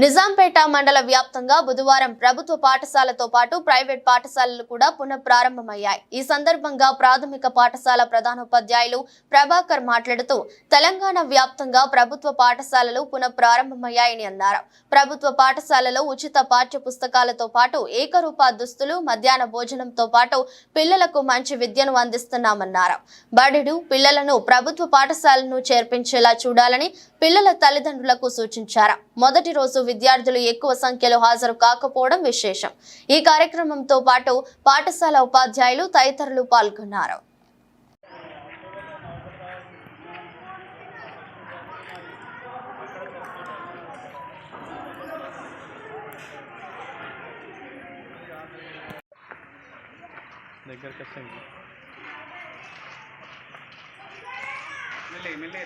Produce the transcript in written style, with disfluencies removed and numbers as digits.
నిజాంపేట మండల వ్యాప్తంగా బుధవారం ప్రభుత్వ పాఠశాలతో పాటు ప్రైవేట్ పాఠశాలలు కూడా పునఃప్రారంభమయ్యాయి. ఈ సందర్భంగా ప్రాథమిక పాఠశాల ప్రధానోపాధ్యాయులు ప్రభాకర్ మాట్లాడుతూ తెలంగాణ వ్యాప్తంగా ప్రభుత్వ పాఠశాలలు పునఃప్రారంభమయ్యాయని అన్నారు. ప్రభుత్వ పాఠశాలలో ఉచిత పాఠ్య పుస్తకాలతో పాటు ఏకరూప దుస్తులు, మధ్యాహ్న భోజనంతో పాటు పిల్లలకు మంచి విద్యను అందిస్తున్నామన్నారు. బడుడు పిల్లలను ప్రభుత్వ పాఠశాలను చేర్పించేలా చూడాలని పిల్లల తల్లిదండ్రులకు సూచించారు. మొదటి రోజు విద్యార్థులు ఎక్కువ సంఖ్యలో హాజరు కాకపోవడం విశేషం. ఈ కార్యక్రమంతో పాటు పాఠశాల ఉపాధ్యాయులు తదితరులు పాల్గొన్నారు. మెల్లే